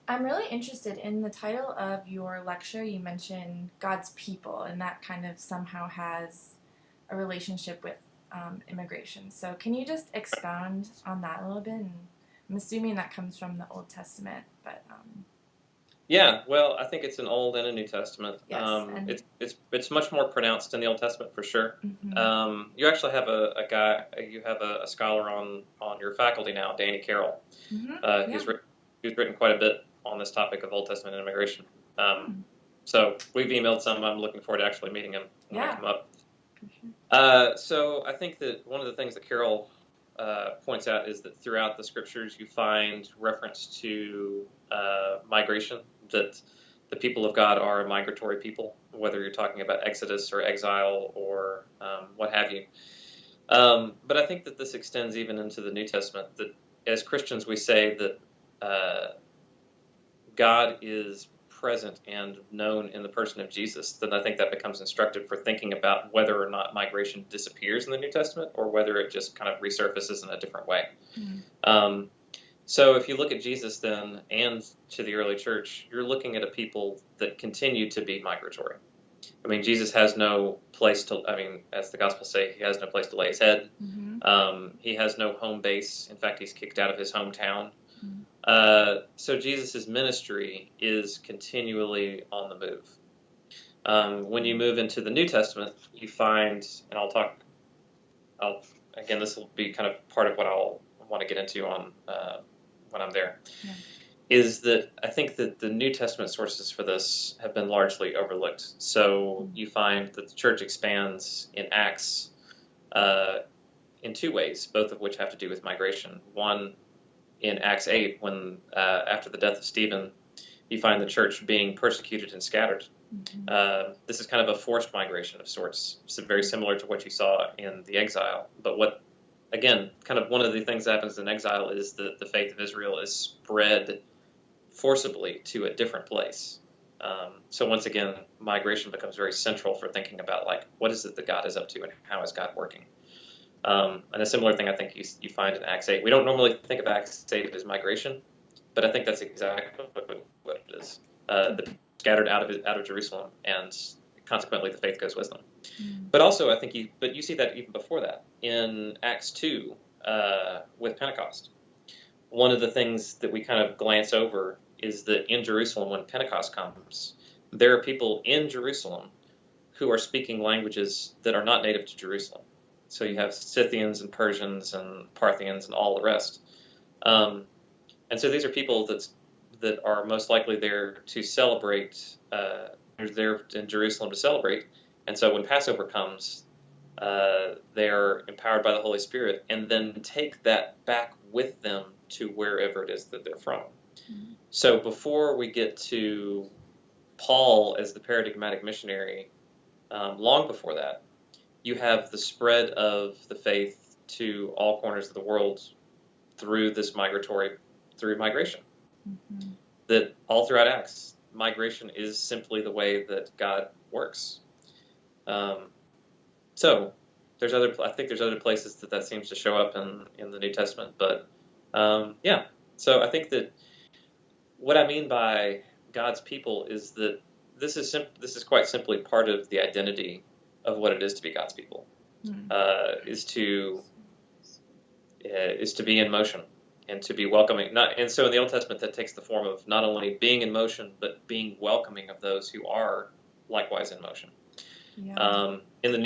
I'm really interested in the title of your lecture. You mentioned God's people, and that kind of somehow has a relationship with immigration. So, can you just expound on that a little bit? And I'm assuming that comes from the Old Testament, but Yeah, well, I think it's an Old and a New Testament. yes, and It's much more pronounced in the Old Testament for sure. mm-hmm, You actually have a guy, you have a scholar on your faculty now, Danny Carroll, mm-hmm, uh, yeah, who's written who's written quite a bit on this topic of Old Testament and immigration. Um, hmm, so we've emailed some. I'm looking forward to actually meeting him when I yeah, come up. for sure. So I think that one of the things that Carroll points out is that throughout the scriptures you find reference to migration, that the people of God are a migratory people, whether you're talking about exodus or exile or what have you. But I think that this extends even into the New Testament, that as Christians we say that God is present and known in the person of Jesus, then I think that becomes instructive for thinking about whether or not migration disappears in the New Testament or whether it just kind of resurfaces in a different way. Mm-hmm. Um, so if you look at Jesus then and to the early church, you're looking at a people that continue to be migratory. I mean, Jesus has no place to, I mean, as the Gospels say, he has no place to lay his head. Mm-hmm. He has no home base. In fact, he's kicked out of his hometown. Mm-hmm. So Jesus' ministry is continually on the move. When you move into the New Testament, you find, and again, this will be kind of part of what I'll want to get into on when I'm there, Yeah. is that I think that the New Testament sources for this have been largely overlooked. So you find that the church expands in Acts in two ways, both of which have to do with migration. One, in Acts 8, when after the death of Stephen, you find the church being persecuted and scattered. Mm-hmm. This is kind of a forced migration of sorts, so very similar to what you saw in the exile. But again, kind of one of the things that happens in exile is that the faith of Israel is spread forcibly to a different place. So once again, migration becomes very central for thinking about, like, what is it that God is up to and how is God working? And a similar thing I think you find in Acts 8. We don't normally think of Acts 8 as migration, but I think that's exactly what it is. The scattered out of Jerusalem, and consequently the faith goes with them. Mm-hmm. But also, I think you see that even before that in Acts 2 with Pentecost. One of the things that we kind of glance over is that in Jerusalem, when Pentecost comes, there are people in Jerusalem who are speaking languages that are not native to Jerusalem. So you have Scythians and Persians and Parthians and all the rest. And so these are people that are most likely there to celebrate. They're there in Jerusalem to celebrate. And so when Passover comes, they are empowered by the Holy Spirit and then take that back with them to wherever it is that they're from. Mm-hmm. So before we get to Paul as the paradigmatic missionary, long before that, you have the spread of the faith to all corners of the world through migration. Mm-hmm. That all throughout Acts, migration is simply the way that God works. So I think there's other places that seems to show up in the New Testament, but yeah. So I think that what I mean by God's people is that this is quite simply part of the identity of what it is to be God's people, Mm-hmm. is to be in motion and to be welcoming. And so in the Old Testament, that takes the form of not only being in motion, but being welcoming of those who are likewise in motion. Yeah. In the